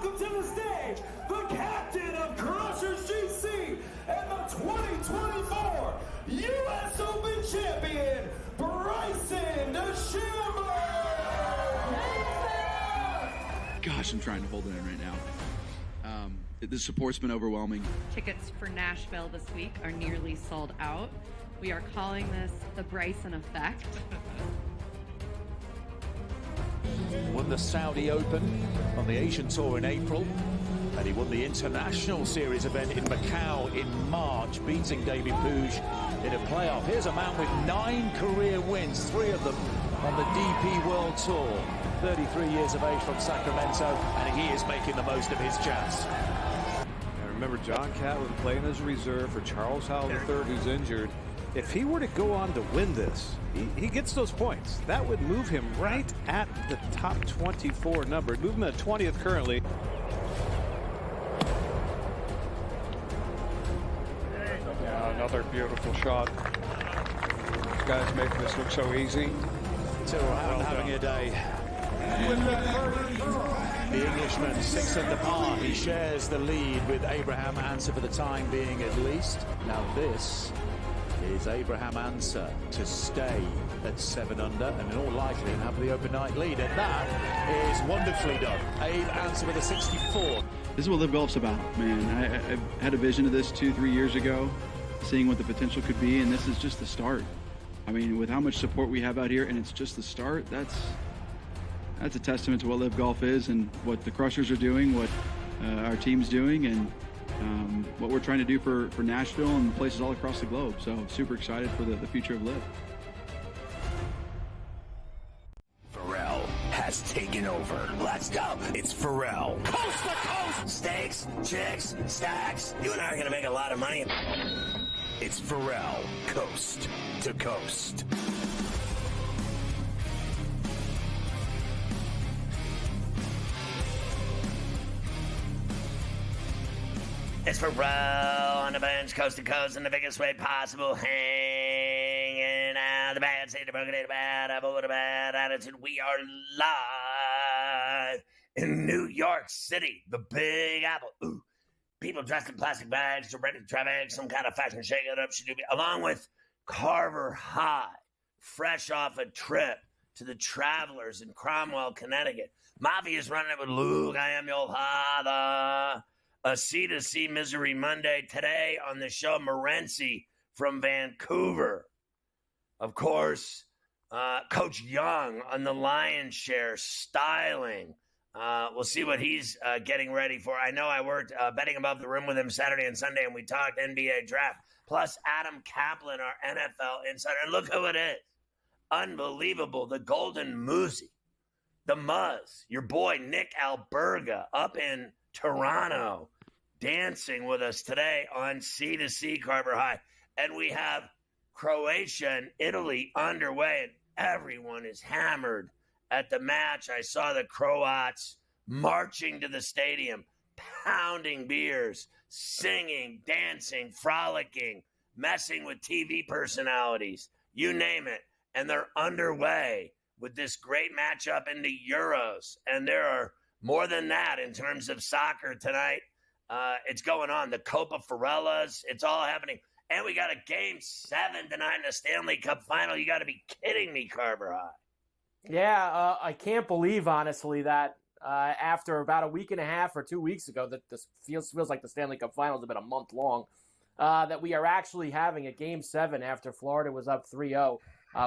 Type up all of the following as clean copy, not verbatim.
welcome to the stage the captain of Crushers GC and the 2024 U.S. Open champion, Bryson DeChambeau! Gosh, I'm trying to hold it in right now. The support's been overwhelming. Tickets for Nashville this week are nearly sold out. We are calling this the Bryson effect. Won the Saudi Open on the Asian Tour in April, and he won the International Series event in Macau in March, beating David Puig in a playoff. Here's a man with 9 career wins, 3 of them on the DP World Tour. 33 years of age from Sacramento, and he is making the most of his chance. Remember, John Catlin playing as a reserve for Charles Howell III, who's injured. If he were to go on to win this, he gets those points. That would move him right at the top 24 number. Move him at 20th currently. Yeah, another beautiful shot. These guys making this look so easy. Having a day. The Englishman 6 under par. He shares the lead with Abraham Ancer for the time being at least. Now this is Abraham Ancer to stay at 7 under and in all likelihood have the open night lead. And that is wonderfully done. Abe Ancer with a 64. This is what Live Golf's about, man. I had a vision of this 2-3 years ago, seeing what the potential could be, and this is just the start. I mean, with how much support we have out here, and it's just the start, that's a testament to what Live Golf is and what the Crushers are doing, what our team's doing, and what we're trying to do for Nashville and places all across the globe. So super excited for the future of Live. Ferrall has taken over. Let's go. It's Ferrall. Coast to coast. Steaks, chicks, stacks. You and I are going to make a lot of money. It's Ferrall. Coast to coast. It's Ferrall on the bench, coast to coast, in the biggest way possible, hanging out the bad state, the broken, the bad apple, the bad attitude. We are live in New York City, the Big Apple. Ooh, people dressed in plastic bags, directed traffic, some kind of fashion shake-it-up, along with Carver High, fresh off a trip to the Travelers in Cromwell, Connecticut. Mafia's running it with Luke, I am your father. A C2C Misery Monday. Today on the show, Morency from Vancouver. Of course, Coach Young on the Lion's Share, styling. We'll see what he's getting ready for. I know I worked betting above the rim with him Saturday and Sunday, and we talked NBA draft. Plus Adam Kaplan, our NFL insider. And look who it is. Unbelievable. The Golden Moosie. The Muzz. Your boy, Nick Alberga, up in Toronto, dancing with us today on C2C Carver High. And we have Croatia and Italy underway, and everyone is hammered at the match. I saw the Croats marching to the stadium, pounding beers, singing, dancing, frolicking, messing with TV personalities, you name it. And they're underway with this great matchup in the Euros. And there are more than that in terms of soccer tonight. It's going on. The Copa Farellas, it's all happening. And we got a Game 7 tonight in the Stanley Cup Final. You got to be kidding me, Carver High. Yeah, I can't believe, honestly, that after about a week and a half or 2 weeks ago, that this feels like the Stanley Cup Finals have been a month long, that we are actually having a Game 7 after Florida was up 3-0.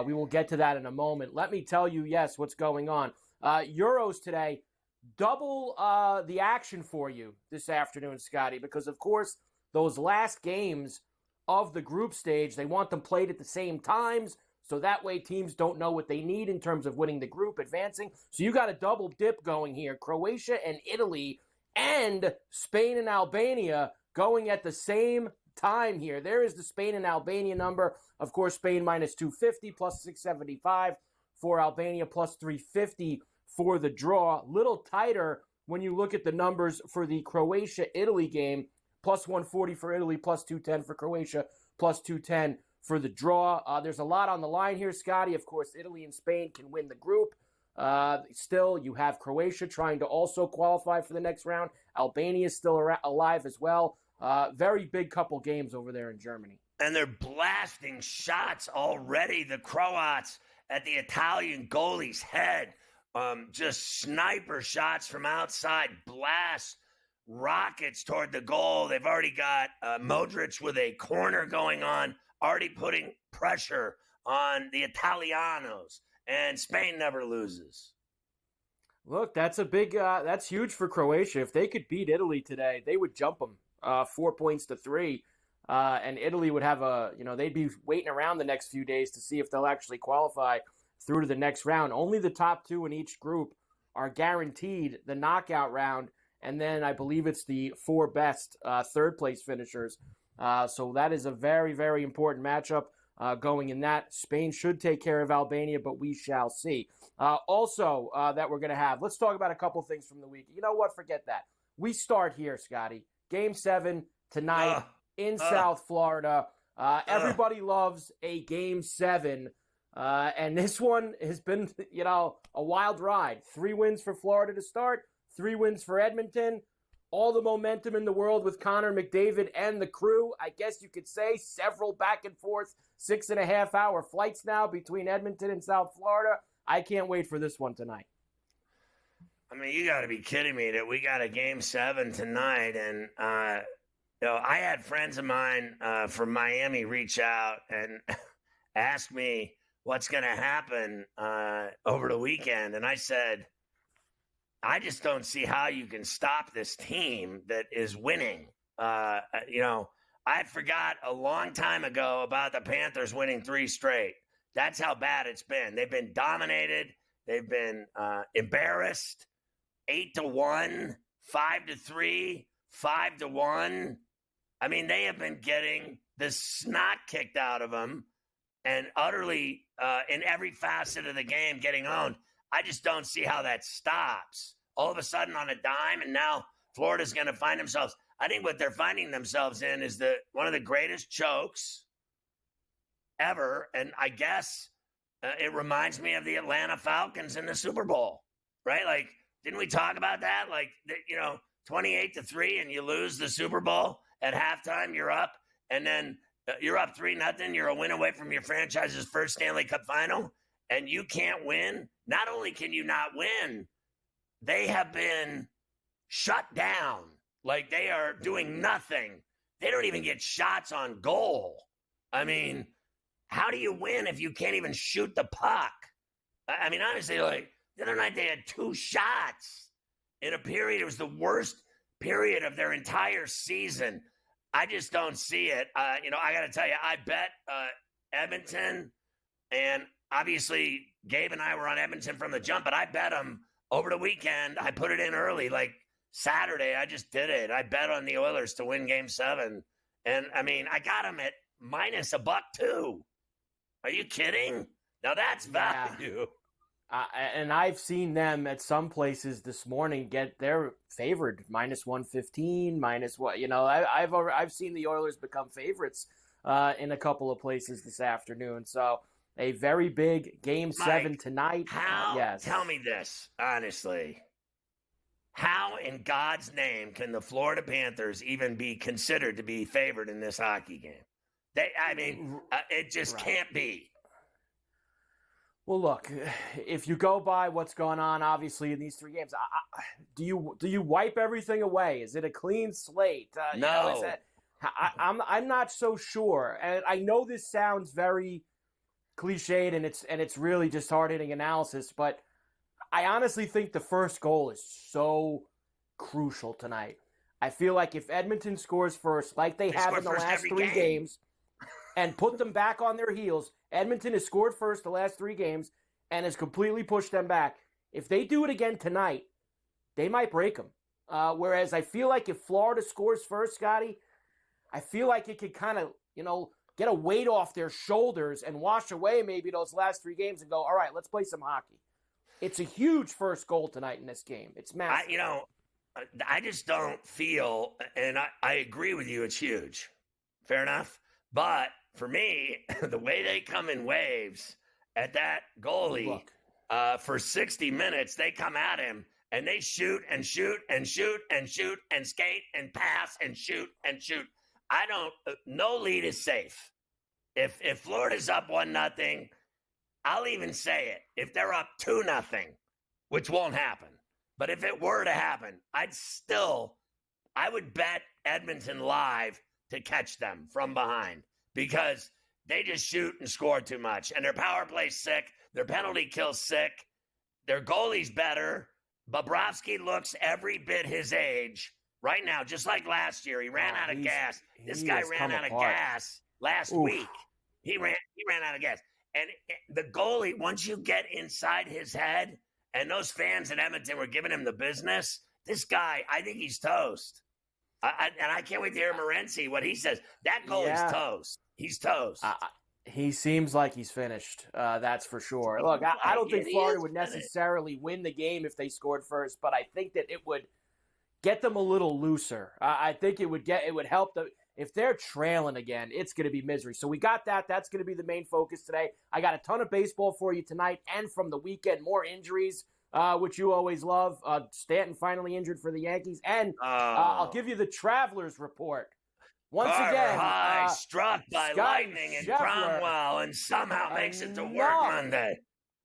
We will get to that in a moment. Let me tell you, yes, what's going on. Euros today. Double the action for you this afternoon, Scotty, because, of course, those last games of the group stage, they want them played at the same times, so that way teams don't know what they need in terms of winning the group, advancing. So you got a double dip going here. Croatia and Italy and Spain and Albania going at the same time here. There is the Spain and Albania number. Of course, Spain minus 250, plus 675 for Albania, plus 350 for the draw. Little tighter when you look at the numbers for the Croatia-Italy game. Plus 140 for Italy, plus 210 for Croatia, plus 210 for the draw. There's a lot on the line here, Scotty. Of course, Italy and Spain can win the group. Still, you have Croatia trying to also qualify for the next round. Albania is still alive as well. Very big couple games over there in Germany. And they're blasting shots already, the Croats, at the Italian goalie's head. Just sniper shots from outside, blast rockets toward the goal. They've already got Modric with a corner going on, already putting pressure on the Italianos. And Spain never loses. Look, that's a big, that's huge for Croatia. If they could beat Italy today, they would jump them 4 points to 3. And Italy would have they'd be waiting around the next few days to see if they'll actually qualify through to the next round. Only the top 2 in each group are guaranteed the knockout round. And then I believe it's the 4 best third place finishers. So that is a very, very important matchup. Going in that. Spain should take care of Albania, but we shall see. Also, that we're going to have, let's talk about a couple things from the week. You know what? Forget that. We start here, Scotty. Game 7 tonight in South Florida. Everybody loves a Game 7. And this one has been, a wild ride. 3 wins for Florida to start, 3 wins for Edmonton. All the momentum in the world with Connor McDavid and the crew. I guess you could say several back and forth 6.5-hour flights now between Edmonton and South Florida. I can't wait for this one tonight. I mean, you got to be kidding me that we got a Game 7 tonight. And, I had friends of mine from Miami reach out and ask me what's going to happen over the weekend. And I said, I just don't see how you can stop this team that is winning. I forgot a long time ago about the Panthers winning 3 straight. That's how bad it's been. They've been dominated. They've been embarrassed. 8-1, 5-3, 5-1. I mean, they have been getting the snot kicked out of them and utterly in every facet of the game getting owned. I just don't see how that stops. All of a sudden on a dime, and now Florida's going to find themselves. I think what they're finding themselves in is one of the greatest chokes ever, and I guess it reminds me of the Atlanta Falcons in the Super Bowl, right? Like, didn't we talk about that? Like, 28-3, and you lose the Super Bowl at halftime. You're up, and then you're up 3-0. You're a win away from your franchise's first Stanley Cup final, and you can't win. Not only can you not win, they have been shut down. Like, they are doing nothing. They don't even get shots on goal. I mean, how do you win if you can't even shoot the puck? I mean, honestly, like, the other night they had 2 shots in a period. It was the worst period of their entire season. I just don't see it. I got to tell you, I bet Edmonton, and obviously Gabe and I were on Edmonton from the jump, but I bet them over the weekend. I put it in early, like Saturday. I just did it. I bet on the Oilers to win Game 7. And, I mean, I got them at minus $1.02. Are you kidding? Now that's value. And I've seen them at some places this morning get their favored minus 115, minus what, I've seen the Oilers become favorites in a couple of places this afternoon. So a very big Game 7 tonight. Yes. Tell me this, honestly. How in God's name can the Florida Panthers even be considered to be favored in this hockey game? It just can't be. Well, look, if you go by what's going on, obviously, in these 3 games, do you wipe everything away? Is it a clean slate? No. I'm not so sure. And I know this sounds very cliched and it's really just hard-hitting analysis, but I honestly think the first goal is so crucial tonight. I feel like if Edmonton scores first, like they have in the last 3 games, and put them back on their heels, Edmonton has scored first the last 3 games and has completely pushed them back. If they do it again tonight, they might break them. Whereas I feel like if Florida scores first, Scotty, I feel like it could kind of, get a weight off their shoulders and wash away maybe those last 3 games and go, all right, let's play some hockey. It's a huge first goal tonight in this game. It's massive. I just don't feel, and I agree with you, it's huge. Fair enough. But for me, the way they come in waves at that goalie, for 60 minutes, they come at him and they shoot and shoot and shoot and shoot and skate and pass and shoot and shoot. No lead is safe. If Florida's up 1-0, I'll even say it. If they're up 2-0, which won't happen, but if it were to happen, I would bet Edmonton live to catch them from behind because they just shoot and score too much. And their power play's sick. Their penalty kill's sick. Their goalie's better. Bobrovsky looks every bit his age right now, just like last year. He ran out of gas. This guy ran out of gas last week. He ran out of gas. And the goalie, once you get inside his head, and those fans in Edmonton were giving him the business, this guy, I think he's toast. And I can't wait to hear Morency, what he says. That goalie's toast. He's toast. He seems like he's finished. That's for sure. Look, I don't think Florida would necessarily win the game if they scored first, but I think that it would get them a little looser. I think it would help them. If they're trailing again, it's going to be misery. So we got that. That's going to be the main focus today. I got a ton of baseball for you tonight and from the weekend. More injuries, which you always love. Stanton finally injured for the Yankees. And I'll give you the Travelers report. Once again, High struck by Scott lightning in Scheffler, Cromwell and somehow makes it to work Monday.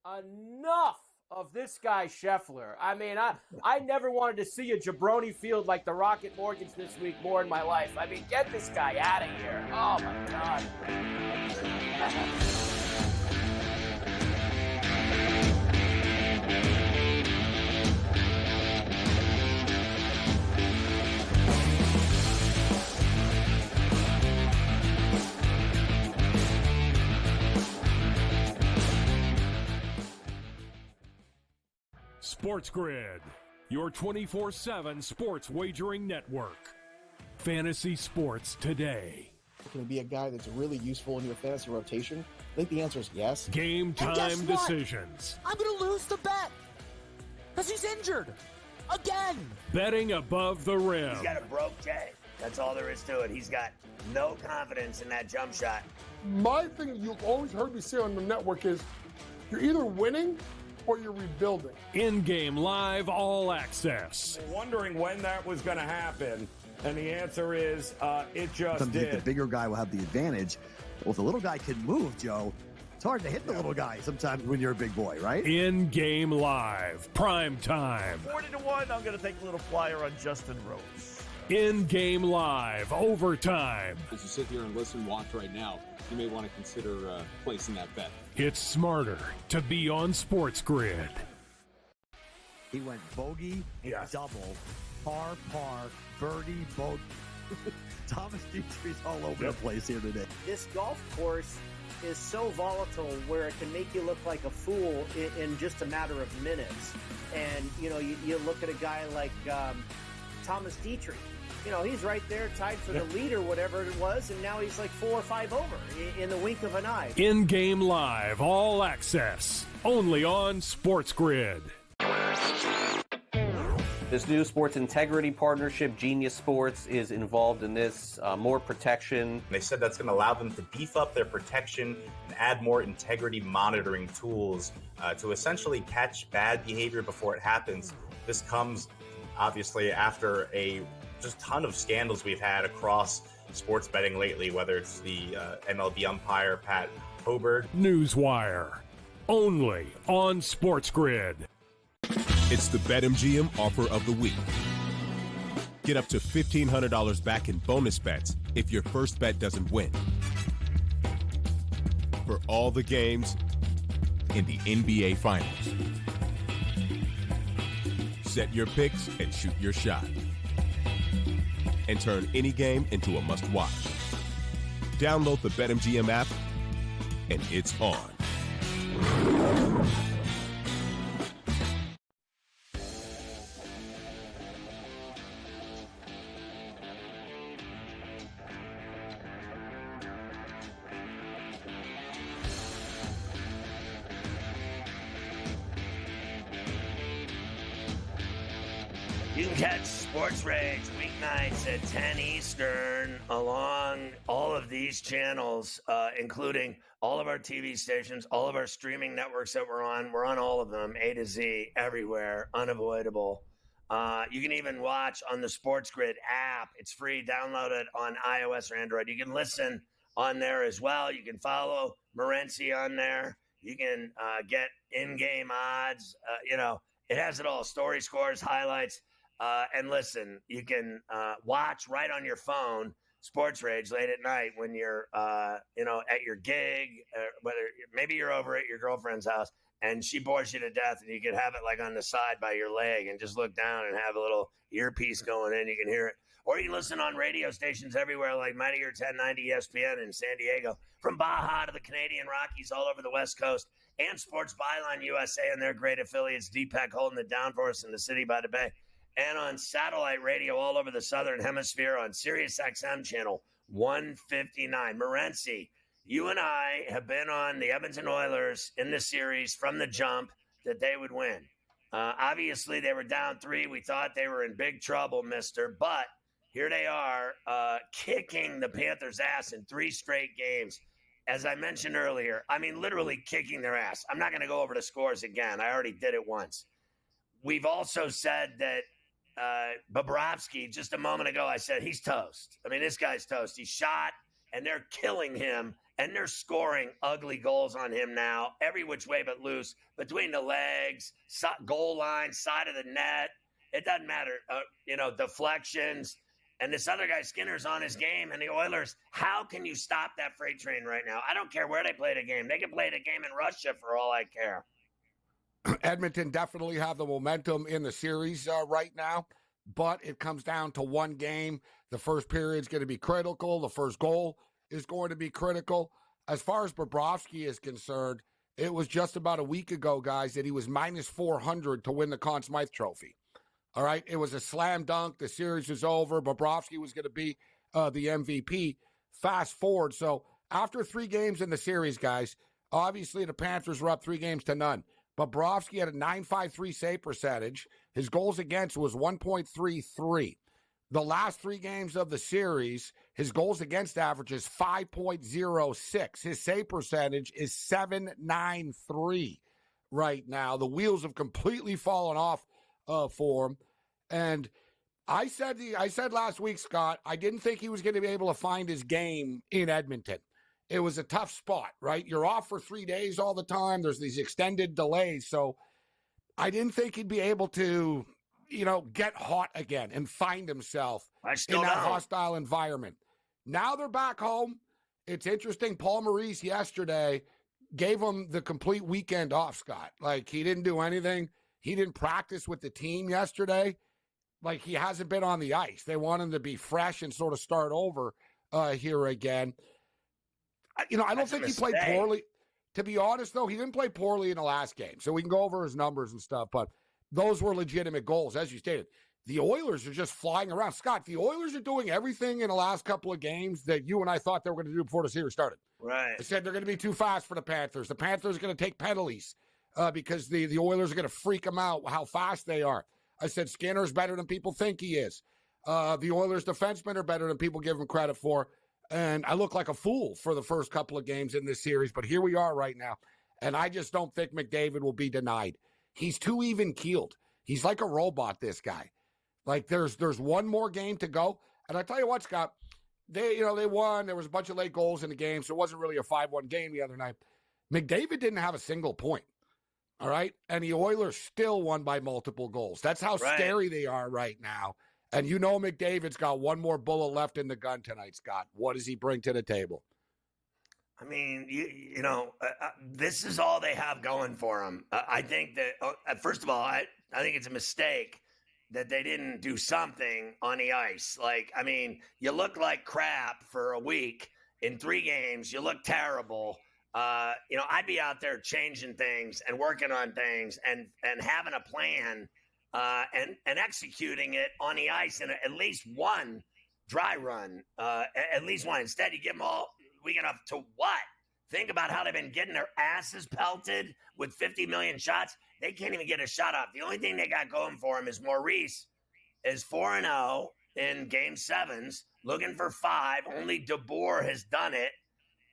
Enough of this guy Scheffler. I mean, I never wanted to see a jabroni field like the Rocket Mortgage this week more in my life. I mean, get this guy out of here. Oh, my God. SportsGrid, your 24/7 sports wagering network. Fantasy sports today. Can it be a guy that's really useful in your fantasy rotation? I think the answer is yes. Game time decisions. I'm going to lose the bet because he's injured again. Betting above the rim. He's got a broke J. That's all there is to it. He's got no confidence in that jump shot. My thing you've always heard me say on the network is you're either winning or you're rebuilding. In-game live, all access. Wondering when that was going to happen, and the answer is it just did. The bigger guy will have the advantage. Well, if the little guy can move, Joe, it's hard to hit the little guy sometimes when you're a big boy, right? In-game live, prime time. 40-1, I'm going to take a little flyer on Justin Rose. In-game live, overtime. As you sit here and listen, watch right now, you may want to consider placing that bet. It's smarter to be on SportsGrid. He went bogey, double, par, birdie, bogey. Thomas Dietrich's all over the place here today. This golf course is so volatile where it can make you look like a fool in just a matter of minutes. And, you know, you look at a guy like Thomas Dietrich. You know, he's right there tied for the lead or whatever it was, and now he's like 4 or 5 over in the wink of an eye. In-game live, all access, only on SportsGrid. This new sports integrity partnership, Genius Sports, is involved in this. More protection. They said that's going to allow them to beef up their protection and add more integrity monitoring tools to essentially catch bad behavior before it happens. This comes, obviously, after a just ton of scandals we've had across sports betting lately, whether it's the MLB umpire, Pat Hoberg. Newswire, only on SportsGrid. It's the BetMGM offer of the week. Get up to $1,500 back in bonus bets if your first bet doesn't win. For all the games in the NBA Finals. Set your picks and shoot your shot. And turn any game into a must-watch. Download the BetMGM app, and it's on. You can catch Sports Rage weeknights at 10 Eastern along all of these channels, including all of our TV stations, all of our streaming networks that we're on. We're on all of them, A to Z, everywhere, unavoidable. You can even watch on the SportsGrid app. It's free. Download it on iOS or Android. You can listen on there as well. You can follow Morency on there. You can get in-game odds. It has it all. Story scores, highlights. And listen, you can watch right on your phone Sports Rage late at night when you're, at your gig, whether maybe you're over at your girlfriend's house and she bores you to death, and you can have it like on the side by your leg and just look down and have a little earpiece going in. You can hear it. Or you can listen on radio stations everywhere like Mighty 1090 ESPN in San Diego, from Baja to the Canadian Rockies, all over the West Coast, and Sports Byline USA and their great affiliates, DPEC holding it down for us in the city by the bay. And on satellite radio all over the Southern Hemisphere on Sirius XM channel 159. Morency, you and I have been on the Edmonton Oilers in the series from the jump that they would win. Obviously, they were down 3. We thought they were in big trouble, mister. But here they are kicking the Panthers' ass in 3 straight games. As I mentioned earlier, I mean, literally kicking their ass. I'm not going to go over the scores again. I already did it once. We've also said that Bobrovsky, just a moment ago, I said he's toast. I mean, this guy's toast. He's shot, and they're killing him, and they're scoring ugly goals on him now, every which way but loose, between the legs, goal line, side of the net. It doesn't matter, deflections. And this other guy, Skinner's on his game, and the Oilers, how can you stop that freight train right now? I don't care where they play the game. They can play the game in Russia for all I care. Edmonton definitely have the momentum in the series right now, but it comes down to one game. The first period is going to be critical. The first goal is going to be critical. As far as Bobrovsky is concerned, it was just about a week ago, guys, that he was minus 400 to win the Conn Smythe Trophy. All right, it was a slam dunk. The series was over. Bobrovsky was going to be the MVP. Fast forward. So after 3 games in the series, guys, obviously the Panthers were up 3-0. Bobrovsky had a .953 save percentage. His goals against was 1.33. The last 3 games of the series, his goals against average is 5.06. His save percentage is .793 right now. The wheels have completely fallen off for him. And I said last week, Scott, I didn't think he was going to be able to find his game in Edmonton. It was a tough spot, right? You're off for 3 days all the time. There's these extended delays. So I didn't think he'd be able to, get hot again and find himself in that hostile environment. Now they're back home. It's interesting. Paul Maurice yesterday gave him the complete weekend off, Scott. Like, he didn't do anything. He didn't practice with the team yesterday. Like, he hasn't been on the ice. They want him to be fresh and sort of start over here again. I don't think he played poorly. To be honest, though, he didn't play poorly in the last game. So we can go over his numbers and stuff, but those were legitimate goals, as you stated. The Oilers are just flying around. Scott, the Oilers are doing everything in the last couple of games that you and I thought they were going to do before the series started. Right. I said they're going to be too fast for the Panthers. The Panthers are going to take penalties because the Oilers are going to freak them out how fast they are. I said Skinner's better than people think he is. The Oilers defensemen are better than people give him credit for. And I look like a fool for the first couple of games in this series, but here we are right now. And I just don't think McDavid will be denied. He's too even-keeled. He's like a robot, this guy. Like, there's one more game to go. And I tell you what, Scott, they won. There was a bunch of late goals in the game, so it wasn't really a 5-1 game the other night. McDavid didn't have a single point, all right? And the Oilers still won by multiple goals. That's how scary they are right now. And McDavid's got one more bullet left in the gun tonight, Scott. What does he bring to the table? I mean, this is all they have going for them. I think that, first of all, I think it's a mistake that they didn't do something on the ice. Like, I mean, you look like crap for a week in 3 games. You look terrible. I'd be out there changing things and working on things and having a plan and executing it on the ice in at least one dry run, at least one. Instead, you give them all week enough to what? Think about how they've been getting their asses pelted with 50 million shots. They can't even get a shot off. The only thing they got going for them is Maurice is 4-0, in game sevens, looking for 5. Only DeBoer has done it.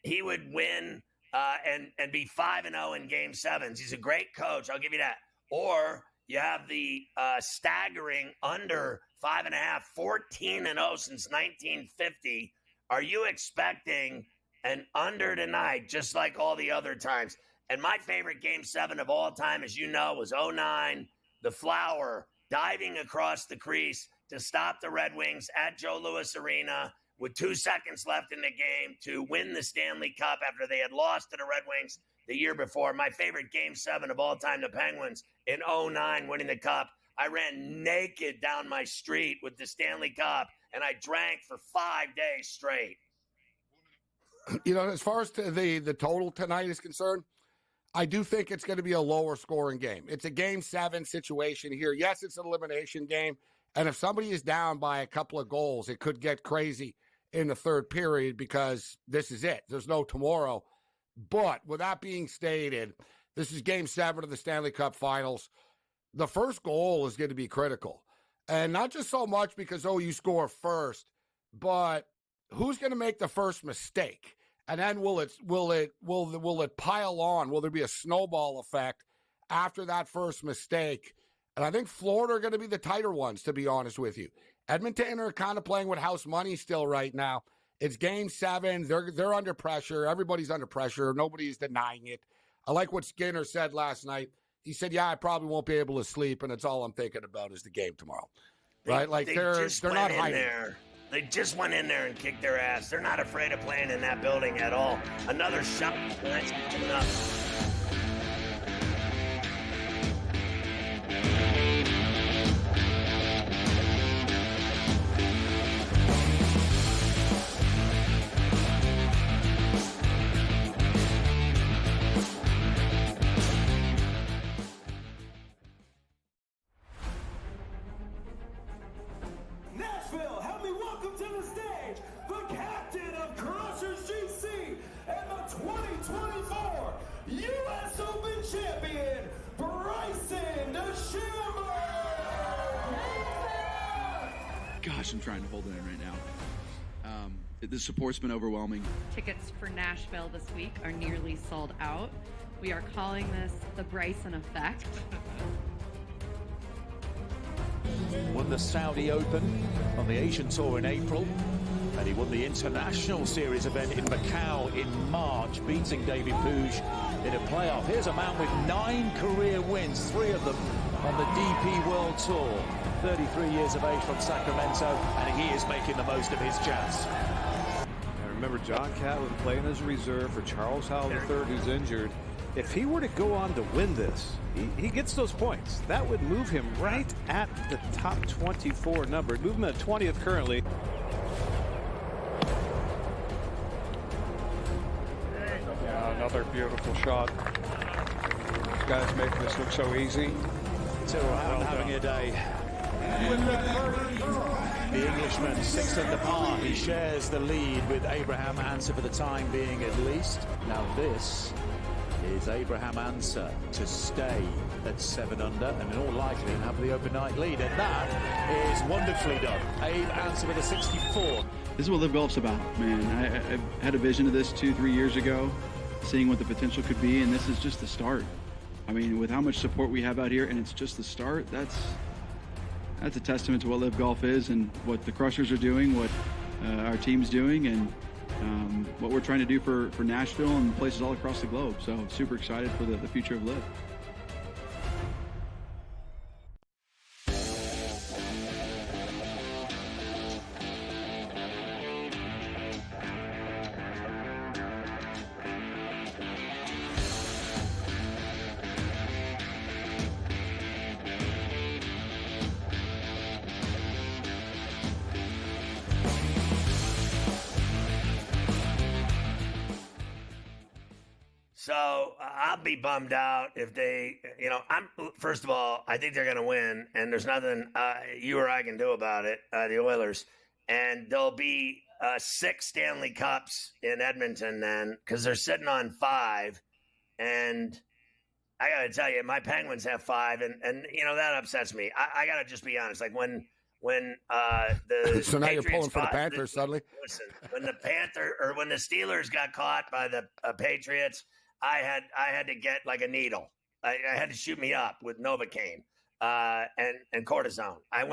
He would win and be 5-0 in game sevens. He's a great coach. I'll give you that. Or you have the staggering under 5.5, 14-0 since 1950. Are you expecting an under tonight, just like all the other times? And my favorite game 7 of all time, as you know, was 09. The Flower diving across the crease to stop the Red Wings at Joe Louis Arena with 2 seconds left in the game to win the Stanley Cup after they had lost to the Red Wings the year before. My favorite game 7 of all time, the Penguins in 09 winning the Cup. I ran naked down my street with the Stanley Cup, and I drank for 5 days straight. You know, as far as the total tonight is concerned, I do think it's going to be a lower scoring game. It's a game 7 situation here. Yes, it's an elimination game. And if somebody is down by a couple of goals, it could get crazy in the third period because this is it. There's no tomorrow. But with that being stated, this is game 7 of the Stanley Cup Finals. The first goal is going to be critical. And not just so much because, you score first, but who's going to make the first mistake? And then will it pile on? Will there be a snowball effect after that first mistake? And I think Florida are going to be the tighter ones, to be honest with you. Edmonton are kind of playing with house money still right now. It's game 7. They're under pressure. Everybody's under pressure. Nobody's denying it. I like what Skinner said last night. He said, I probably won't be able to sleep, and it's all I'm thinking about is the game tomorrow. Right? Like they're not hiding there. They just went in there and kicked their ass. They're not afraid of playing in that building at all. Another shot. That's enough. Nashville, help me welcome to the stage the captain of Crushers GC and the 2024 U.S. Open champion, Bryson DeChambeau. Gosh, I'm trying to hold it in right now. The support's been overwhelming. Tickets for Nashville this week are nearly sold out. We are calling this the Bryson effect. Won the Saudi Open on the Asian Tour in April, and he won the International Series event in Macau in March, beating David Puig in a playoff. Here's a man with 9 career wins, 3 of them on the DP World Tour. 33 years of age from Sacramento, and he is making the most of his chance. I remember John Catlin playing as a reserve for Charles Howell III, who's injured. If he were to go on to win this, he gets those points. That would move him right at the top 24 number. Move him at 20th currently. Yeah, another beautiful shot. These guys making this look so easy. So having a day. The Englishman 6 under par. He shares the lead with Abraham Ancer for the time being at least. Now this is Abraham Ancer to stay at 7 under and in all likelihood have the open night lead, and that is wonderfully done. Abe Ancer with a 64. This is what Live Golf's about, man. I had a vision of this 2-3 years ago, seeing what the potential could be, and this is just the start. I mean, with how much support we have out here, and it's just the start, that's a testament to what Live Golf is and what the Crushers are doing, what our team's doing, and what we're trying to do for Nashville and places all across the globe. So super excited for the future of Live. So I'll be bummed out if they, first of all, I think they're going to win, and there's nothing you or I can do about it, the Oilers. And there'll be 6 Stanley Cups in Edmonton then, because they're sitting on 5. And I got to tell you, my Penguins have 5, and that upsets me. I got to just be honest. Like when when the so now Patriots you're pulling for the Panthers suddenly. Listen, when the Steelers got caught by the Patriots, I had to get like a needle. I had to shoot me up with Novocaine and cortisone. I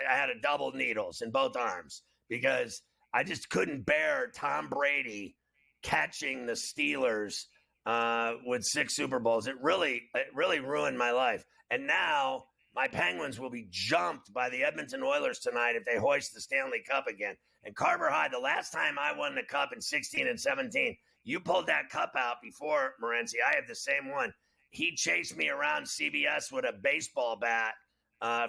had a double needles in both arms because I just couldn't bear Tom Brady catching the Steelers with 6 Super Bowls. It really ruined my life. And now my Penguins will be jumped by the Edmonton Oilers tonight if they hoist the Stanley Cup again. And Carver High, the last time I won the Cup in 16 and 17, you pulled that cup out before, Morency. I have the same one. He chased me around CBS with a baseball bat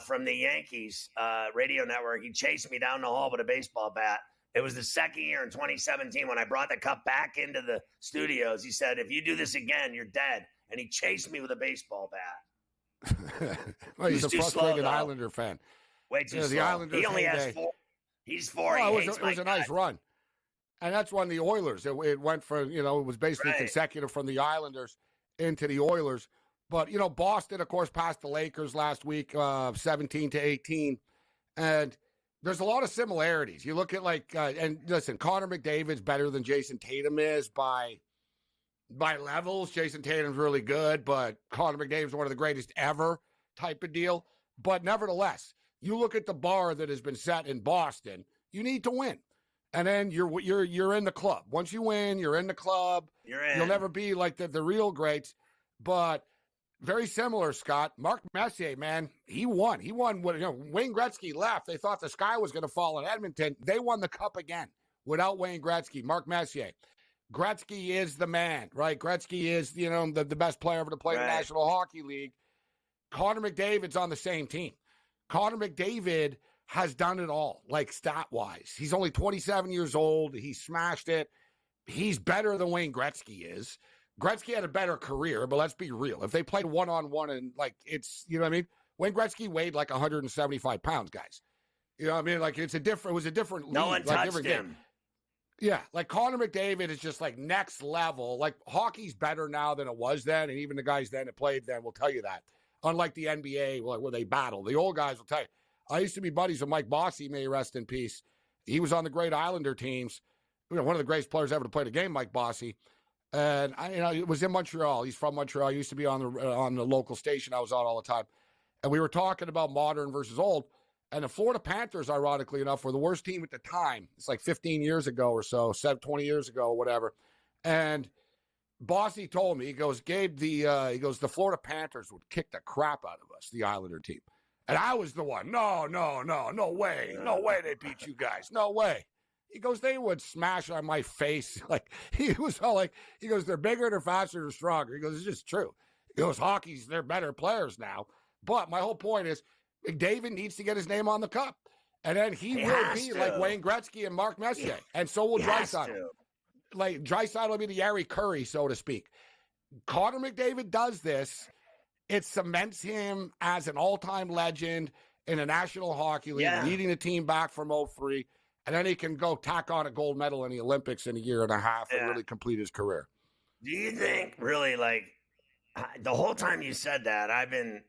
from the Yankees radio network. He chased me down the hall with a baseball bat. It was the second year in 2017 when I brought the cup back into the studios. He said, if you do this again, you're dead. And he chased me with a baseball bat. Well, he's a frustrated Islander fan. Way too slow. The Islanders he only has 4. He's 4. Well, it was a nice run. And that's when the Oilers, it went from, it was basically consecutive from the Islanders into the Oilers. But, Boston, of course, passed the Lakers last week, 17-18. And there's a lot of similarities. You look at and listen, Connor McDavid's better than Jason Tatum is by levels. Jason Tatum's really good, but Connor McDavid's one of the greatest ever type of deal. But nevertheless, you look at the bar that has been set in Boston, you need to win. And then you're in the club. Once you win, you're in the club. You're in. You'll never be like the real greats. But very similar, Scott. Mark Messier, man, he won. He won. Wayne Gretzky left. They thought the sky was going to fall in Edmonton. They won the cup again without Wayne Gretzky. Mark Messier. Gretzky is the man, right? Gretzky is, the best player ever to play in the National Hockey League. Connor McDavid's on the same team. Connor McDavid has done it all, like stat-wise. He's only 27 years old. He smashed it. He's better than Wayne Gretzky is. Gretzky had a better career, but let's be real. If they played one-on-one and, it's, you know what I mean? Wayne Gretzky weighed like 175 pounds, guys. You know what I mean? It was a different league. No one touched him. Yeah, Connor McDavid is just next level. Hockey's better now than it was then, and even the guys then that played then will tell you that. Unlike the NBA, where they battle. The old guys will tell you. I used to be buddies with Mike Bossy, may he rest in peace. He was on the great Islander teams. One of the greatest players ever to play the game, Mike Bossy. And it was in Montreal. He's from Montreal. He used to be on the local station I was on all the time. And we were talking about modern versus old. And the Florida Panthers, ironically enough, were the worst team at the time. It's 15 years ago or so, 20 years ago or whatever. And Bossy told me, he goes, Gabe, the Florida Panthers would kick the crap out of us, the Islander team. And I was the one. No way. No way they beat you guys. No way. He goes, they would smash on my face. He was all he goes, they're bigger, they're faster, they're stronger. He goes, it's just true. He goes, hockey's, they're better players now. But my whole point is, McDavid needs to get his name on the cup. And then he will be like Wayne Gretzky and Mark Messier. And so will Draisaitl. Draisaitl will be the Yari Curry, so to speak. Connor McDavid does this. It cements him as an all-time legend in the National Hockey League, leading the team back from 2003. And then he can go tack on a gold medal in the Olympics in a year and a half and really complete his career. Do you think really the whole time you said that, I've been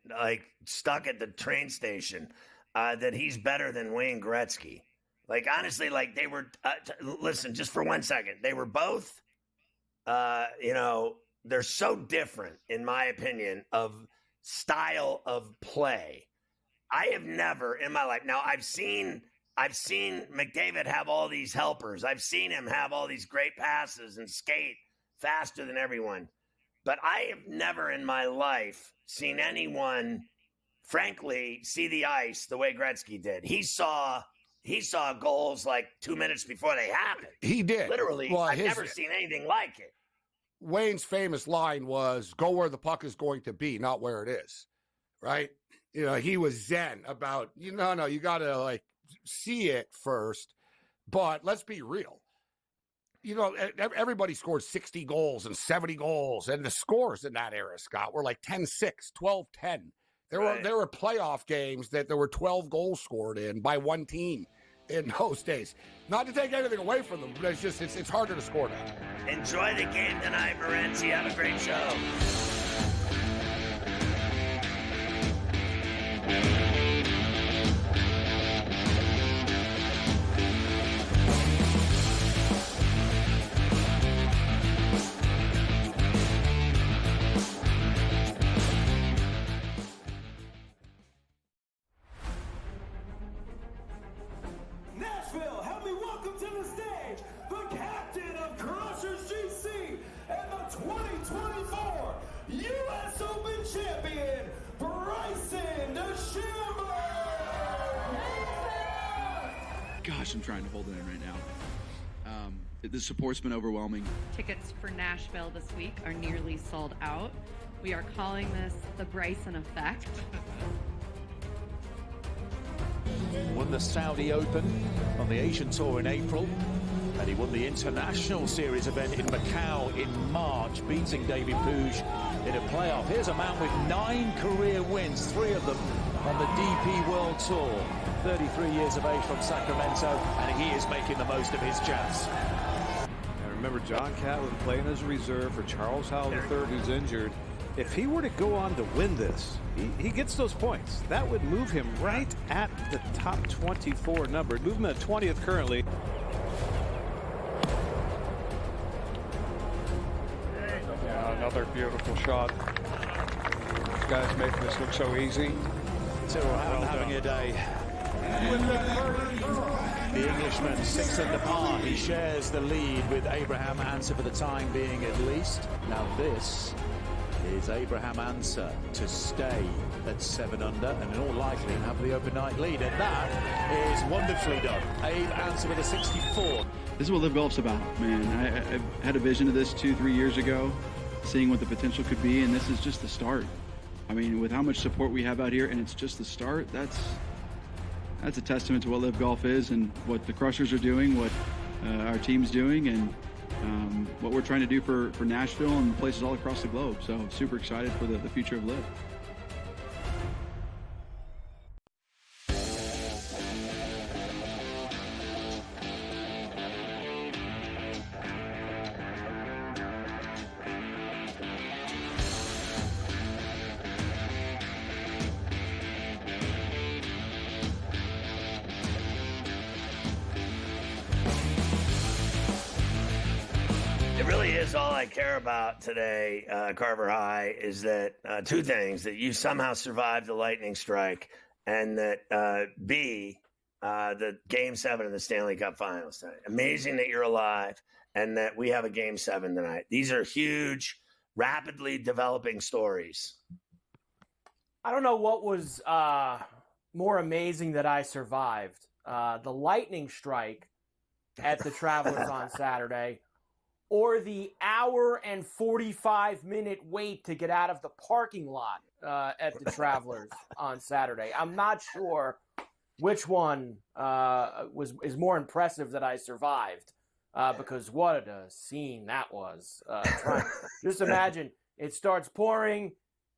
stuck at the train station that he's better than Wayne Gretzky? Honestly, they were, listen, just for 1 second, they were both, they're so different, in my opinion, of style of play. I have never in my life, now I've seen McDavid have all these helpers. I've seen him have all these great passes and skate faster than everyone. But I have never in my life seen anyone, frankly, see the ice the way Gretzky did. He saw goals 2 minutes before they happened. He did. Literally, well, I've never seen anything like it. Wayne's famous line was, go where the puck is going to be, not where it is. Right? He was zen about, you got to see it first. But let's be real. Everybody scored 60 goals and 70 goals. And the scores in that era, Scott, were 10-6, 12-10. There were playoff games that there were 12 goals scored in by one team in those days. Not to take anything away from them, but it's harder to score now. Enjoy the game tonight, Morency. Have a great show. Gosh, I'm trying to hold it in right now. The support's been overwhelming. Tickets for Nashville this week are nearly sold out. We are calling this the Bryson effect. Won the Saudi Open on the Asian Tour in April, and he won the International Series event in Macau in March, beating David Puig in a playoff. Here's a man with 9 career wins, 3 of them on the DP World Tour. 33 years of age from Sacramento, and he is making the most of his chance. I remember John Catlin playing as a reserve for Charles Howell III, who's injured. If he were to go on to win this, he gets those points. That would move him right at the top 24 number. Move him at 20th currently. Yeah, another beautiful shot. This guy's making this look so easy. Tyrrell having a day. The Englishman 6 under par. He shares the lead with Abraham Answer for the time being, at least. Now this is Abraham Answer to stay at 7 under and in all likelihood have the overnight lead, and that is wonderfully done. Abe Answer with a 64. This is what Live Golf's about, man. I had a vision of this 2-3 years ago, seeing what the potential could be, and this is just the start. I mean, with how much support we have out here, and it's just the start, that's a testament to what Live Golf is and what the Crushers are doing, what our team's doing, and what we're trying to do for Nashville and places all across the globe. So super excited for the future of Live. All I care about today, Carver High, is that 2 things: that you somehow survived the lightning strike, and that B, the Game 7 of the Stanley Cup Finals tonight. Amazing that you're alive, and that we have a Game 7 tonight. These are huge, rapidly developing stories. I don't know what was more amazing that I survived. The lightning strike at the Travelers on Saturday, or the hour and 45-minute wait to get out of the parking lot at the Travelers on Saturday. I'm not sure which one is more impressive that I survived, because what a scene that was. Just imagine, it starts pouring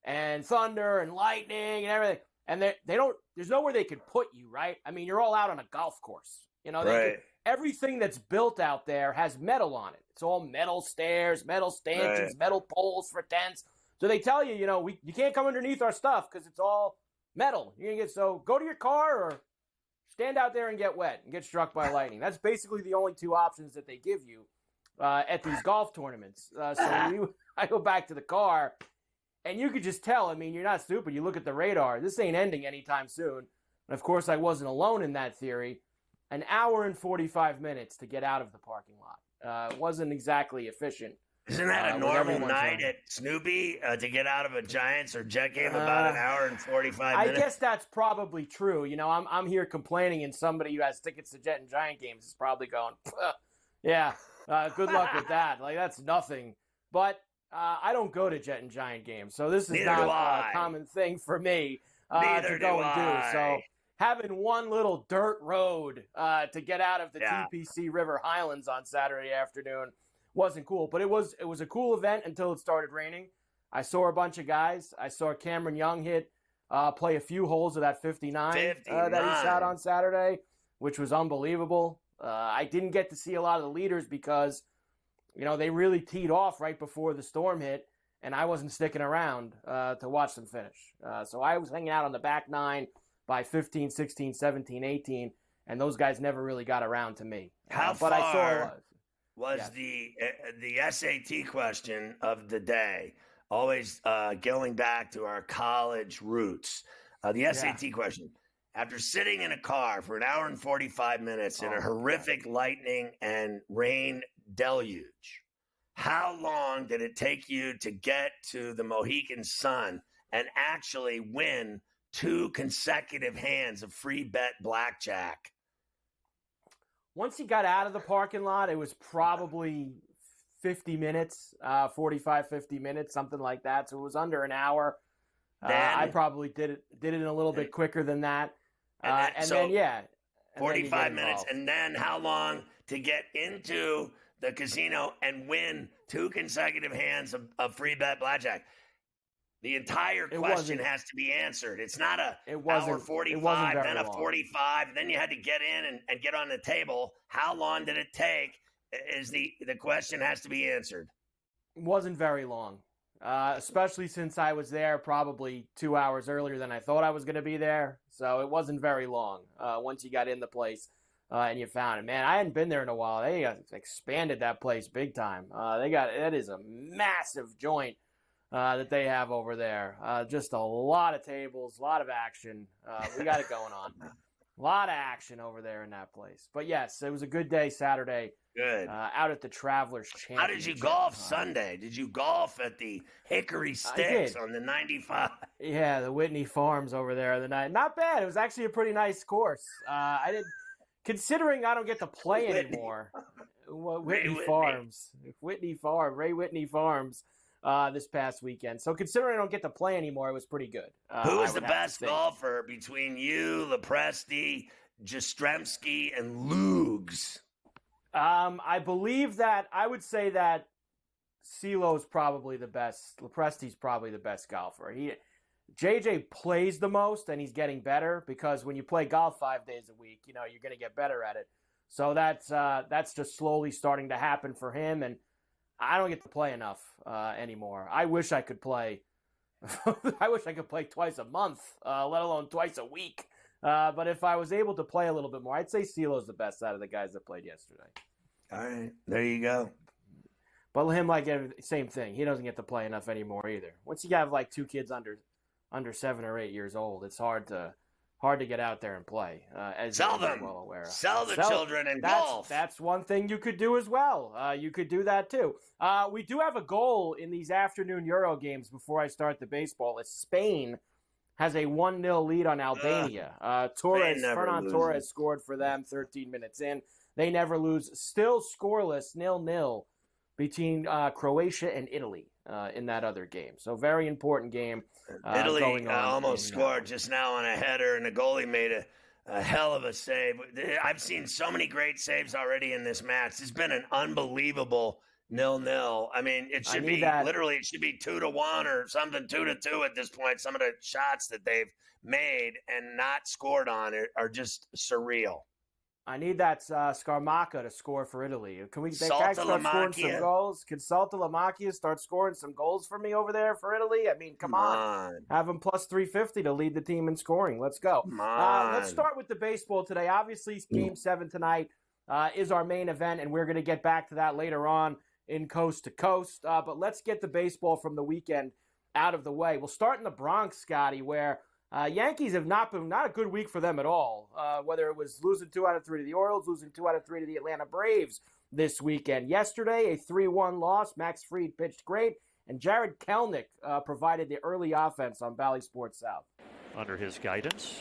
and thunder and lightning and everything, and they don't. There's nowhere they could put you, right? I mean, you're all out on a golf course. You know, right. Everything that's built out there has metal on it. It's all metal stairs, metal stanchions, right. Metal poles for tents. So they tell you, you can't come underneath our stuff because it's all metal. You're gonna so go to your car or stand out there and get wet and get struck by lightning. That's basically the only 2 options that they give you at these golf tournaments. So I go back to the car, and you could just tell. I mean, you're not stupid. You look at the radar. This ain't ending anytime soon. And of course, I wasn't alone in that theory. An hour and 45 minutes to get out of the parking lot. It wasn't exactly efficient. Isn't that a normal night at Snoopy to get out of a Giants or Jet game about an hour and 45 minutes? I guess that's probably true. I'm here complaining, and somebody who has tickets to Jet and Giant games is probably going, yeah, good luck with that. Like, that's nothing. But I don't go to Jet and Giant games, so this is not a common thing for me to go and do. So having one little dirt road to get out of the TPC River Highlands on Saturday afternoon wasn't cool. But it was a cool event until it started raining. I saw a bunch of guys. I saw Cameron Young play a few holes of that 59 that he shot on Saturday, which was unbelievable. I didn't get to see a lot of the leaders because, they really teed off right before the storm hit, and I wasn't sticking around to watch them finish. So I was hanging out on the back 9 by 15, 16, 17, 18, and those guys never really got around to me. How but far I saw was the SAT question of the day, always going back to our college roots. The SAT question, after sitting in a car for an hour and 45 minutes in a horrific lightning and rain deluge, how long did it take you to get to the Mohegan Sun and actually win 2 consecutive hands of free bet blackjack? Once he got out of the parking lot, it was probably 50 minutes, 45, 50 minutes, something like that. So it was under an hour. I probably did it in a little bit quicker than that. And then 45 minutes. And then how long to get into the casino and win 2 consecutive hands of free bet blackjack? The entire question has to be answered. It's not hour 45, then a 45, then you had to get in and get on the table. How long did it take? Is the question has to be answered. It wasn't very long, especially since I was there probably 2 hours earlier than I thought I was going to be there. So it wasn't very long once you got in the place and you found it. Man, I hadn't been there in a while. They expanded that place big time. It is a massive joint that they have over there. Just a lot of tables, a lot of action. We got it going on. A lot of action over there in that place. But yes, it was a good day Saturday. Good. Out at the Travelers Championship. How did you golf Sunday? Did you golf at the Hickory Sticks on the 95? Yeah, the Whitney Farms over there the night. Not bad. It was actually a pretty nice course. Considering I don't get to play anymore. Whitney Farms. Ray Whitney Farms. This past weekend. So considering I don't get to play anymore, it was pretty good. Who is the best golfer between you, Lepresti, Jastrzemski, and Lugs? I believe that I would say that CeeLo's probably the best. Lepresti's probably the best golfer. JJ plays the most, and he's getting better because when you play golf 5 days a week, you're going to get better at it. So that's just slowly starting to happen for him, and I don't get to play enough anymore. I wish I could play. I wish I could play twice a month, let alone twice a week. But if I was able to play a little bit more, I'd say CeeLo's the best out of the guys that played yesterday. All right, there you go. But him, same thing. He doesn't get to play enough anymore either. Once you have 2 kids under 7 or 8 years old, it's hard to get out there and play. As Sell you're them. Well aware of. Sell the children and golf. That's one thing you could do as well. You could do that too. We do have a goal in these afternoon Euro games before I start the baseball. As Spain has a 1-0 lead on Albania. Ferran Torres scored for them 13 minutes in. They never lose. Still scoreless, 0-0 between Croatia and Italy in that other game. So very important game. Italy almost scored just now on a header, and the goalie made a hell of a save. I've seen so many great saves already in this match. It's been an unbelievable 0-0. I mean, it should be 2-1 or something, 2-2 at this point. Some of the shots that they've made and not scored on are just surreal. I need that Scarmacca to score for Italy. Can they start scoring some goals? Can Saltalamacchia start scoring some goals for me over there for Italy? I mean, come on. Have him plus 350 to lead the team in scoring. Let's go. Let's start with the baseball today. Obviously, Game 7 tonight is our main event, and we're going to get back to that later on in Coast to Coast. But let's get the baseball from the weekend out of the way. We'll start in the Bronx, Scotty, where Yankees have not a good week for them at all, whether it was losing 2 out of 3 to the Orioles, losing 2 out of 3 to the Atlanta Braves this weekend. Yesterday, a 3-1 loss. Max Fried pitched great, and Jared Kelenic provided the early offense on Bally Sports South. Under his guidance,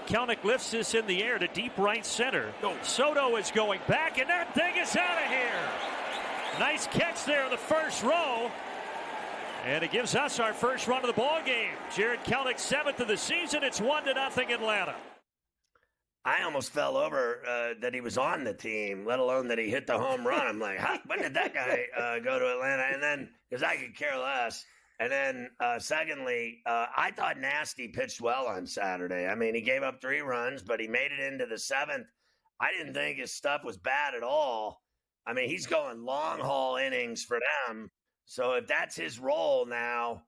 Kelenic lifts this in the air to deep right center. Soto is going back, and that thing is out of here. Nice catch there in the first row. And it gives us our first run of the ball game. Jared Kelenic, 7th of the season. It's 1-0 Atlanta. I almost fell over that he was on the team, let alone that he hit the home run. I'm like, when did that guy go to Atlanta? And then, because I could care less. And then, secondly, I thought Nasty pitched well on Saturday. I mean, he gave up 3 runs, but he made it into the 7th. I didn't think his stuff was bad at all. I mean, he's going long haul innings for them. So if that's his role now,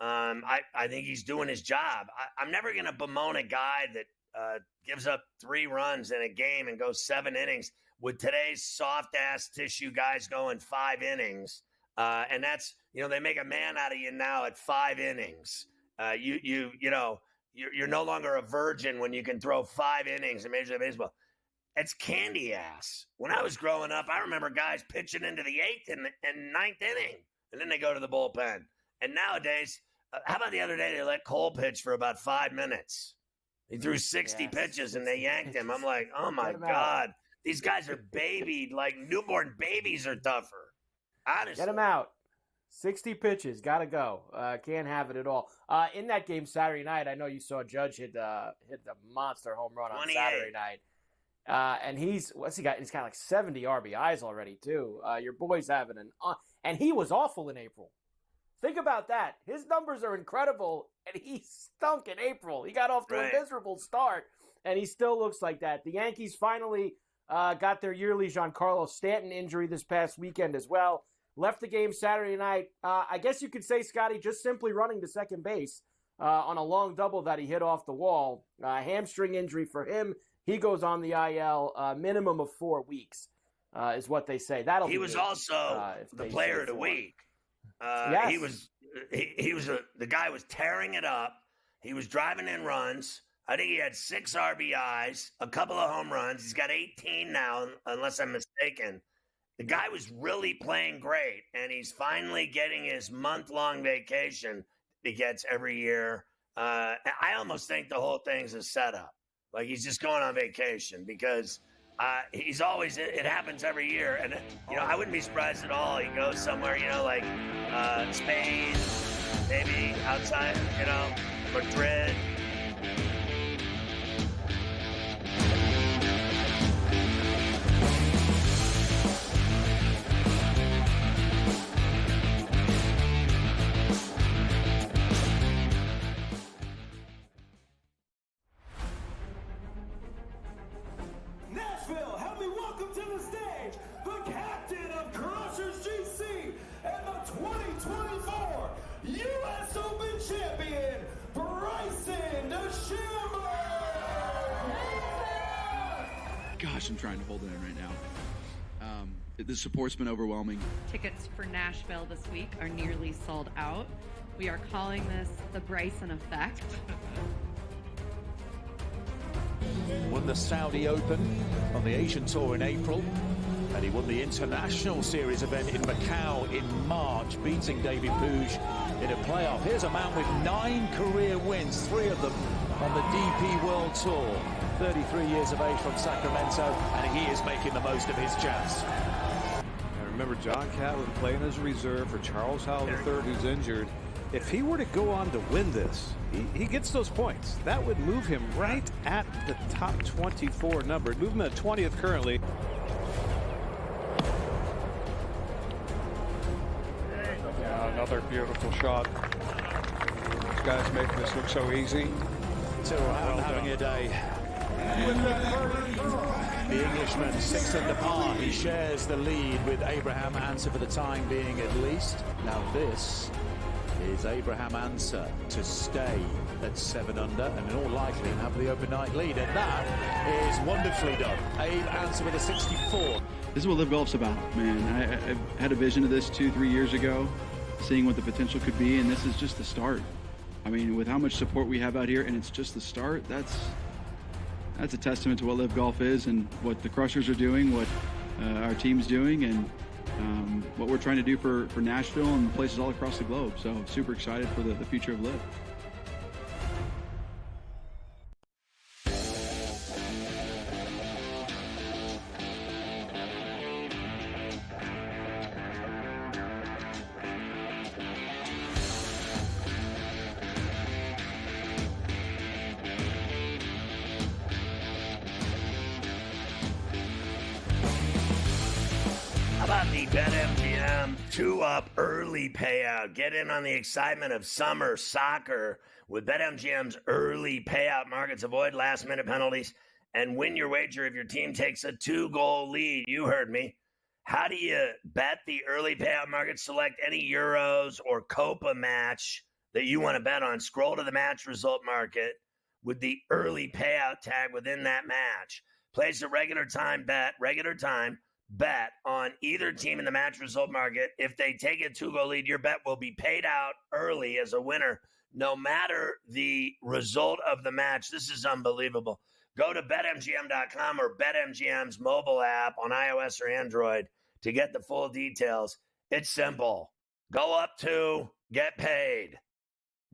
I think he's doing his job. I'm never going to bemoan a guy that gives up 3 runs in a game and goes 7 innings with today's soft-ass tissue guys going 5 innings. And that's, they make a man out of you now at 5 innings. You're no longer a virgin when you can throw 5 innings in Major League Baseball. It's candy ass. When I was growing up, I remember guys pitching into the 8th and 9th inning, and then they go to the bullpen. And nowadays, How about the other day they let Cole pitch for about 5 minutes? He threw 60 pitches and they yanked him. I'm like, oh my God. These guys are babied, like newborn babies are tougher. Honestly. Get him out. 60 pitches, gotta go. Can't have it at all. In that game Saturday night, I know you saw Judge hit the monster home run on 28. Saturday night. And what's he got? He's got like 70 RBIs already too. Your boy's having and he was awful in April. Think about that. His numbers are incredible, and he stunk in April. He got off to a miserable start, and he still looks like that. The Yankees finally got their yearly Giancarlo Stanton injury this past weekend as well. Left the game Saturday night. I guess you could say, Scotty, just simply running to second base on a long double that he hit off the wall. Hamstring injury for him. He goes on the IL minimum of 4 weeks, is what they say. He was also the player of the week. Yes. The guy was tearing it up. He was driving in runs. I think he had 6 RBIs, a couple of home runs. He's got 18 now, unless I'm mistaken. The guy was really playing great, and he's finally getting his month-long vacation he gets every year. I almost think the whole thing's a setup. Like he's just going on vacation because he's always, it happens every year. And, I wouldn't be surprised at all. He goes somewhere, like Spain, maybe outside, Madrid. Nashville, help me welcome to the stage the captain of Crushers GC and the 2024 U.S. Open champion, Bryson DeChambeau! Gosh, I'm trying to hold it in right now. The support's been overwhelming. Tickets for Nashville this week are nearly sold out. We are calling this the Bryson effect. Won the Saudi Open on the Asian Tour in April, and he won the International Series event in Macau in March, beating David Puig in a playoff. Here's a man with 9 career wins, 3 of them on the DP World Tour. 33 years of age from Sacramento, and he is making the most of his chance. I remember John Catlin playing as a reserve for Charles Howell III, who's injured. If he were to go on to win this, he gets those points. That would move him right at the top 24 number. Move him at 20th currently. Yeah, another beautiful shot. These guys making this look so easy. So having a day. The Englishman 6 under par. He shares the lead with Abraham Answer for the time being at least. Now this is Abraham Answer to stay at 7 under and in all likelihood have the open night lead, and that is wonderfully done. Abe Answer with a 64. This is what Live Golf's about, man. I had a vision of this 2-3 years ago, seeing what the potential could be, and this is just the start. I mean, with how much support we have out here, and it's just the start, that's a testament to what Live Golf is and what the Crushers are doing, what our team's doing, and what we're trying to do for Nashville and places all across the globe. So super excited for the future of Live. How about the BetMGM 2-up early payout? Get in on the excitement of summer soccer with BetMGM's early payout markets. Avoid last-minute penalties and win your wager if your team takes a 2-goal lead. You heard me. How do you bet the early payout market? Select any Euros or Copa match that you want to bet on. Scroll to the match result market with the early payout tag within that match. Place a regular time bet on either team in the match result market. If they take a 2-goal lead, your bet will be paid out early as a winner, no matter the result of the match. This is unbelievable. Go to BetMGM.com or BetMGM's mobile app on iOS or Android to get the full details. It's simple. Go up to, get paid.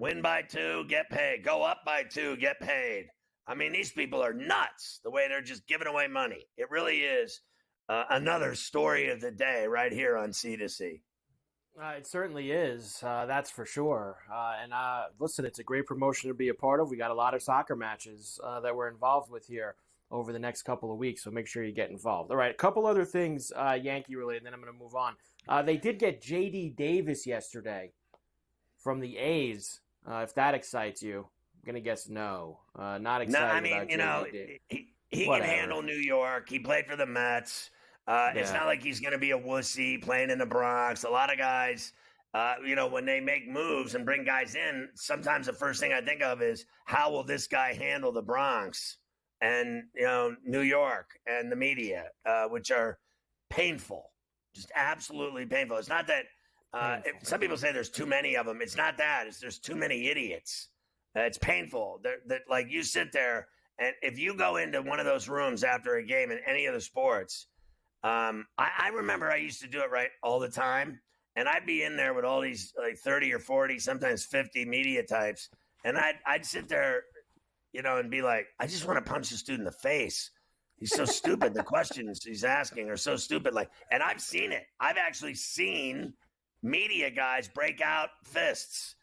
Win by 2, get paid. Go up by 2, get paid. I mean, these people are nuts the way they're just giving away money. It really is another story of the day right here on C2C. It certainly is. That's for sure. And listen, it's a great promotion to be a part of. We got a lot of soccer matches that we're involved with here over the next couple of weeks, so make sure you get involved. All right, a couple other things Yankee related, and then I'm going to move on. They did get J.D. Davis yesterday from the A's. If that excites you, I'm going to guess no. Not excited. No, I mean, you know, he can handle New York. He played for the Mets. It's not like he's going to be a wussy playing in the Bronx. A lot of guys, when they make moves and bring guys in, sometimes the first thing I think of is, how will this guy handle the Bronx and, New York and the media, which are painful, just absolutely painful. It's not that some people say there's too many of them. It's not that. It's there's too many idiots. It's painful. That like you sit there, and if you go into one of those rooms after a game in any of the sports, I remember I used to do it all the time, and I'd be in there with all these like 30 or 40, sometimes 50 media types, and I'd sit there, and be like, I just want to punch this dude in the face. He's so stupid. The questions he's asking are so stupid. And I've seen it. I've actually seen media guys break out fists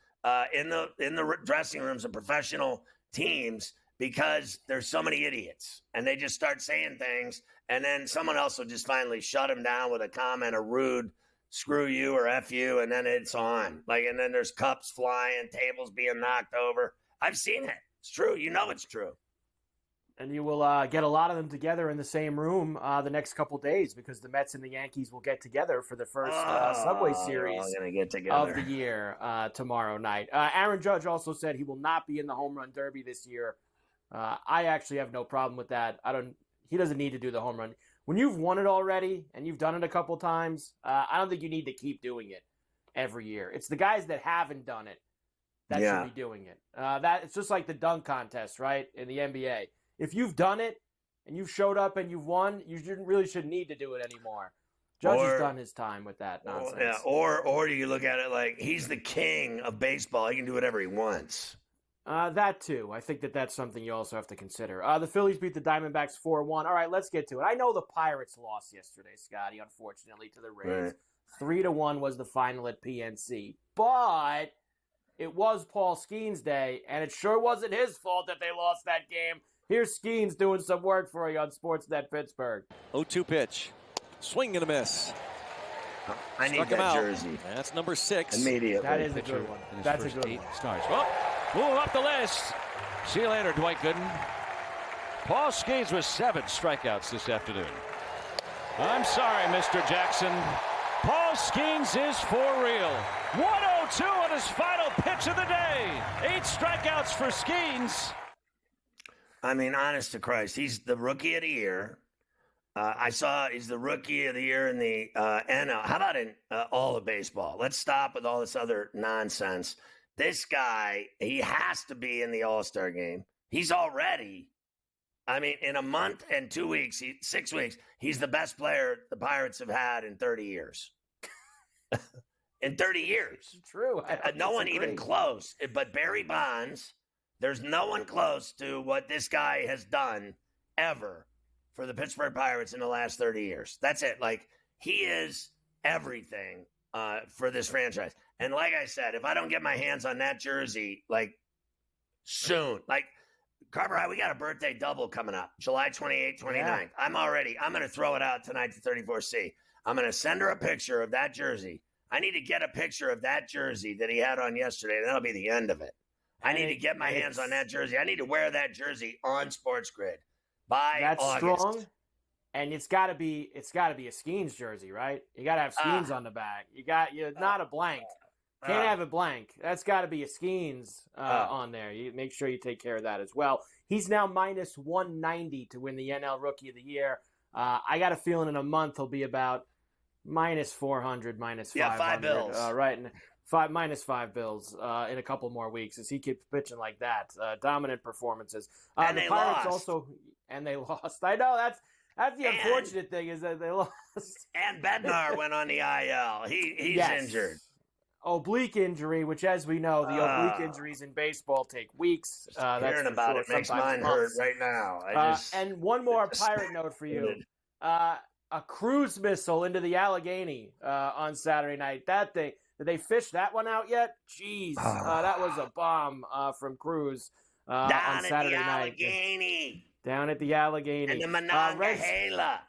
in the dressing rooms of professional teams because there's so many idiots, and they just start saying things, and then someone else will just finally shut them down with a comment, a rude screw you or F you, and then it's on. And then there's cups flying, tables being knocked over. I've seen it. It's true. It's true. And you will get a lot of them together in the same room the next couple days, because the Mets and the Yankees will get together for the first Subway Series of the year tomorrow night. Aaron Judge also said he will not be in the home run derby this year. I actually have no problem with that. He doesn't need to do the home run. When you've won it already and you've done it a couple times, I don't think you need to keep doing it every year. It's the guys that haven't done it that should be doing it. It's just like the dunk contest, right, in the NBA. If you've done it and you've showed up and you've won, you really shouldn't need to do it anymore. Judge has done his time with that nonsense. Or you look at it like he's the king of baseball. He can do whatever he wants. That too. I think that's something you also have to consider. The Phillies beat the Diamondbacks 4-1. All right, let's get to it. I know the Pirates lost yesterday, Scotty, unfortunately, to the Rays. Right. 3-1 was the final at PNC. But it was Paul Skeens' day, and it sure wasn't his fault that they lost that game. Here's Skeens doing some work for you on Sportsnet Pittsburgh. 0-2 pitch. Swing and a miss. I need that jersey. That's number 6. Immediately. That is a good one. That's a good one. Stars. Well, move up the list. See you later, Dwight Gooden. Paul Skeens with 7 strikeouts this afternoon. I'm sorry, Mr. Jackson. Paul Skeens is for real. 102 on his final pitch of the day. 8 strikeouts for Skeens. I mean, honest to Christ, he's the rookie of the year. I saw he's the rookie of the year in the NL. How about in all of baseball? Let's stop with all this other nonsense. This guy, he has to be in the All-Star game. He's already, in a month and 2 weeks, 6 weeks, he's the best player the Pirates have had in 30 years. In 30 years. It's true. No one even close. But Barry Bonds, there's no one close to what this guy has done ever for the Pittsburgh Pirates in the last 30 years. That's it. He is everything for this franchise. And like I said, if I don't get my hands on that jersey, soon, Carver High, we got a birthday double coming up, July 28th, 29th. Yeah. I'm going to throw it out tonight to 34C. I'm going to send her a picture of that jersey. I need to get a picture of that jersey that he had on yesterday, and that'll be the end of it. I need to get my hands on that jersey. I need to wear that jersey on SportsGrid by That's August. Strong, and it's got to be a Skeens jersey, right? You got to have Skeens on the back. You're not a blank. Can't have a blank. That's got to be a Skeens on there. You make sure you take care of that as well. He's now minus 190 to win the NL Rookie of the Year. I got a feeling in a month he'll be about minus 400, minus 500. Yeah, 5 bills. Right. Minus 5 bills in a couple more weeks as he keeps pitching like that. Dominant performances. And the they Pirates lost. And they lost. I know that's the unfortunate thing is that they lost. And Bednar went on the IL. He's injured. oblique injury, which, as we know, the oblique injuries in baseball take weeks. Hearing about it makes mine hurt right now. And one more pirate note for you. A cruise missile into the Allegheny on Saturday night. That thing, did they fish that one out yet? Jeez, that was a bomb from Cruise on Saturday night. Down at the Allegheny. And the Monongahela.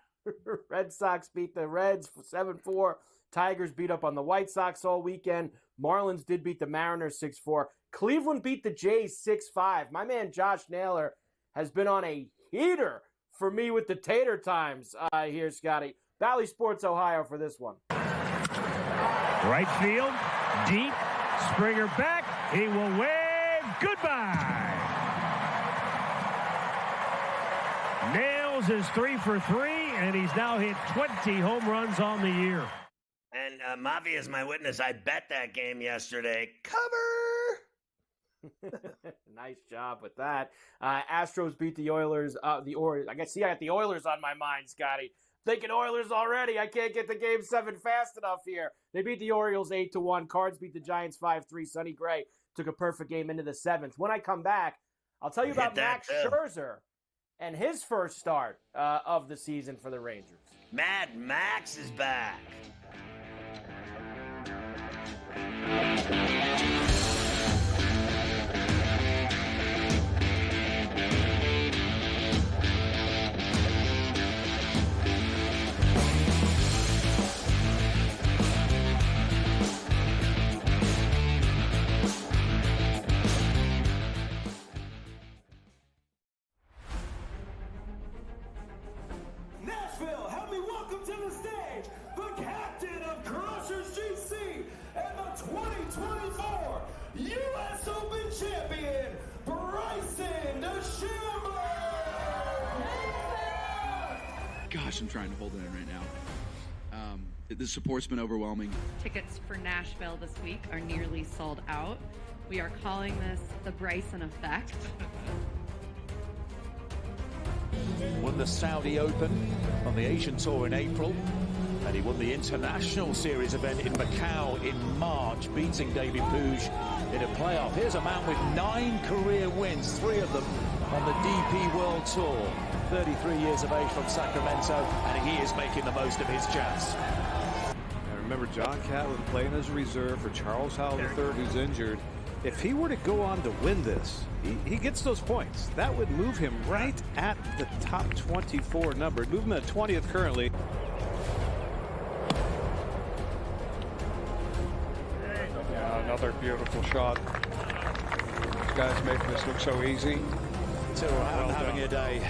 Red Sox beat the Reds 7-4. Tigers beat up on the White Sox all weekend. Marlins did beat the Mariners 6-4. Cleveland beat the Jays 6-5. My man Josh Naylor has been on a heater for me with the Tater Times here, Scotty. Valley Sports Ohio for this one. Right field, deep, Springer back. He will wave goodbye. Nails his 3 for 3, and he's now hit 20 home runs on the year. And Mafia is my witness. I bet that game yesterday. Cover! Nice job with that. Astros beat the Oilers. I got the Oilers on my mind, Scotty. Thinking Oilers already. I can't get the Game7 fast enough here. They beat the Orioles 8-1. Cards beat the Giants 5-3. Sonny Gray took a perfect game into the 7th. When I come back, I'll tell you about Max Scherzer and his first start of the season for the Rangers. Mad Max is back. Nashville, help me welcome to the stage the captain of Crushers GC and the 2024 U.S. Open champion, Bryson DeChambeau! Gosh, I'm trying to hold it in right now. The support's been overwhelming. Tickets for Nashville this week are nearly sold out. We are calling this the Bryson effect. Won the Saudi Open on the Asian Tour in April, and he won the International Series event in Macau in March, beating David Puig in a playoff. Here's a man with 9 career wins, 3 of them on the DP World Tour. 33 years of age from Sacramento, and he is making the most of his chance. I remember John Catlin playing as a reserve for Charles Howell III, who's injured. If he were to go on to win this, he gets those points. That would move him right at the top 24 number. Move him at 20th currently. Yeah, another beautiful shot. These guys making this look so easy. Tyrrell having a day.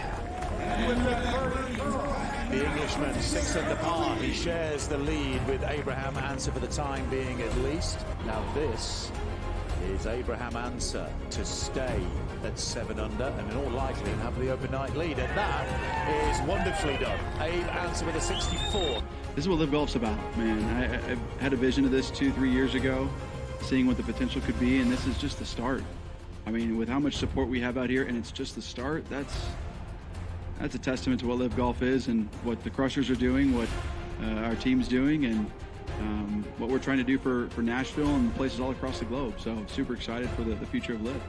The Englishman 6 under par. He shares the lead with Abraham Answer for the time being, at least. Now this is Abraham Answer to stay at 7 under and in all likelihood have the open night lead, and that is wonderfully done. Abe Answer with a 64. This is what Live Golf's about, man. I had a vision of this 2-3 years ago, seeing what the potential could be, and this is just the start. I mean, with how much support we have out here, and it's just the start, that's a testament to what Live Golf is and what the Crushers are doing, what our team's doing, and what we're trying to do for Nashville and places all across the globe. So super excited for the future of Live.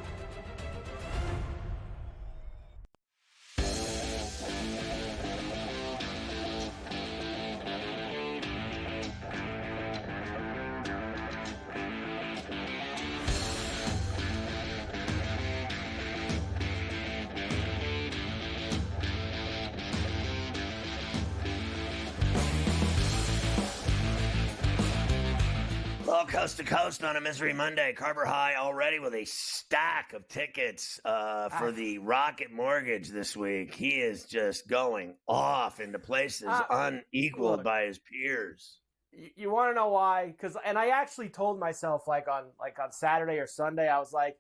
Well, coast to coast on a Misery Monday. Carver High already with a stack of tickets for the Rocket Mortgage this week. He is just going off into places unequaled by his peers. You want to know why? And I actually told myself on Saturday or Sunday, I was like,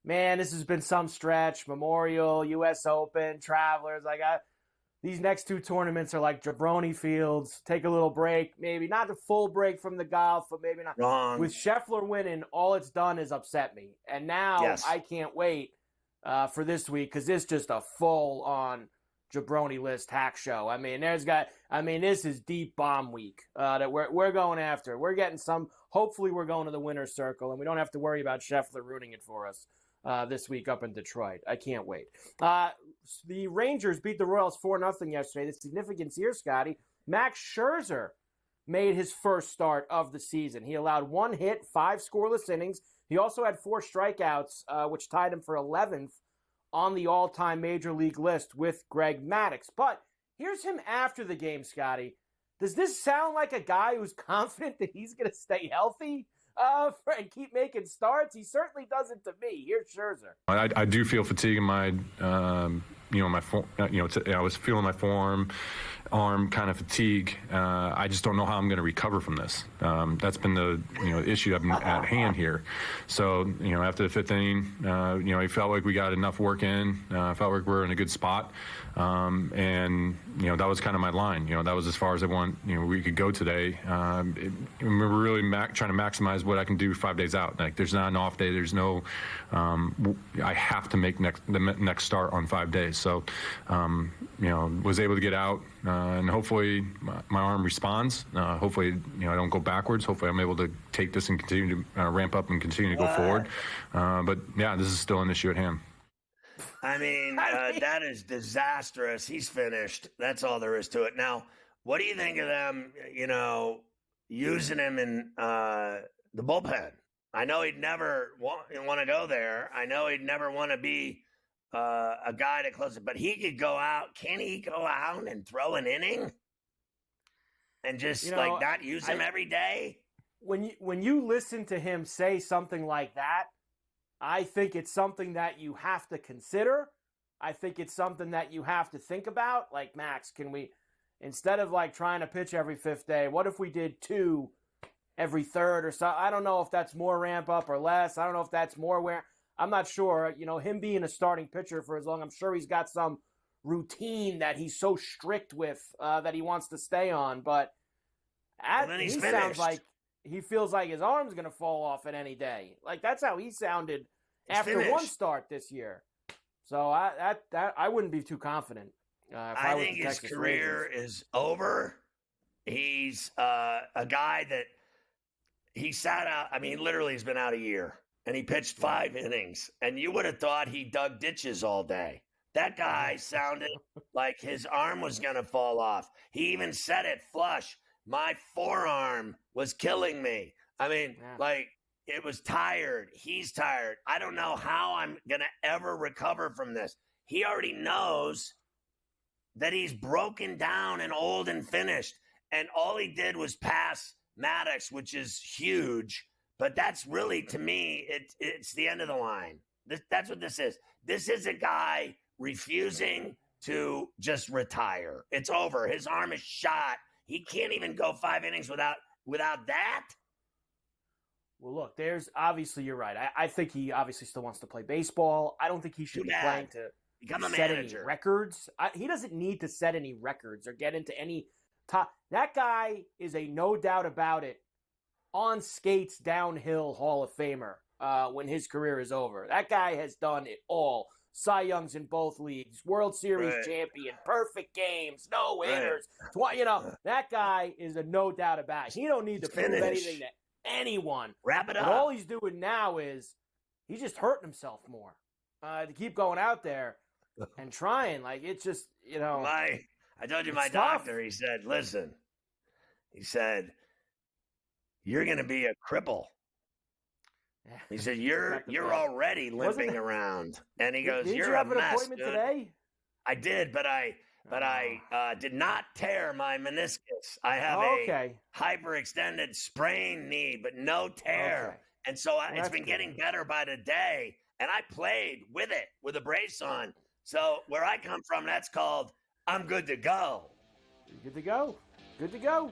man, this has been some stretch. Memorial, U.S. Open, Travelers. These next 2 tournaments are like jabroni fields. Take a little break, maybe not the full break from the golf, but maybe not. Wrong. With Scheffler winning, all it's done is upset me. And now I can't wait for this week because it's just a full-on jabroni list hack show. I mean, this is deep bomb week that we're going after. We're getting some. Hopefully, we're going to the winner's circle, and we don't have to worry about Scheffler ruining it for us this week up in Detroit. I can't wait. The Rangers beat the Royals 4-0 yesterday. The significance here, Scotty, Max Scherzer made his first start of the season. He allowed 1 hit, 5 scoreless innings. He also had 4 strikeouts, which tied him for 11th on the all-time Major League list with Greg Maddux. But here's him after the game, Scotty. Does this sound like a guy who's confident that he's going to stay healthy and keep making starts? He certainly doesn't to me. Here's Scherzer. I do feel fatigue in my, I was feeling my forearm, arm kind of fatigue. I just don't know how I'm going to recover from this. That's been the issue at hand here. So after the 5th inning, I felt like we got enough work in. I felt like we're in a good spot, and that was kind of my line. That was as far as I want. We could go today. We're really trying to maximize what I can do 5 days out. Like there's not an off day. There's no. I have to make the next start on 5 days. So, was able to get out. And hopefully my arm responds. Hopefully, I don't go backwards. Hopefully I'm able to take this and continue to ramp up and continue to go forward. But, yeah, this is still an issue at hand. I mean, that is disastrous. He's finished. That's all there is to it. Now, what do you think of them, using him in the bullpen? I know he'd never want to go there. I know he'd never want to be a guy to close it, but he could go out. Can he go out and throw an inning and just not use him every day? When you listen to him say something like that, I think it's something that you have to consider. I think it's something that you have to think about. Like, Max, can we, instead of trying to pitch every 5th day, what if we did 2 every 3rd or so? I don't know if that's more ramp up or less. I don't know if that's more wear. I'm not sure. Him being a starting pitcher for as long, I'm sure he's got some routine that he's so strict with that he wants to stay on. But he sounds like he feels like his arm's going to fall off at any day. Like, that's how he sounded after one start this year. So I wouldn't be too confident. I think his career is over. He's a guy that he sat out. I mean, literally, he's been out a year. And he pitched 5 innings. And you would have thought he dug ditches all day. That guy sounded like his arm was going to fall off. He even said it flush. My forearm was killing me. I mean, it was tired. He's tired. I don't know how I'm going to ever recover from this. He already knows that he's broken down and old and finished. And all he did was pass Maddux, which is huge. But that's really, to me, it's the end of the line. That's what this is. This is a guy refusing to just retire. It's over. His arm is shot. He can't even go 5 innings without that. Well, look, you're right. I think he obviously still wants to play baseball. I don't think he should be playing to become a set manager. Any records. He doesn't need to set any records or get into any top. That guy is a no doubt about it on skates downhill Hall of Famer when his career is over. That guy has done it all. Cy Young's in both leagues, World Series champion, perfect games, no hitters. That guy is a no doubt about it. He don't need to prove anything to anyone. Wrap it up. But all he's doing now is he's just hurting himself more to keep going out there and trying. Like, it's just, I told you my doctor, he said, listen, you're going to be a cripple. He said, you're already limping around. And he goes, did you're you have a an mess, appointment dude. Today? I did, but I did not tear my meniscus. I have a hyperextended sprained knee, but no tear. Okay. And so it's been getting better by the day. And I played with it, with a brace on. So where I come from, that's called I'm good to go. Good to go. Good to go.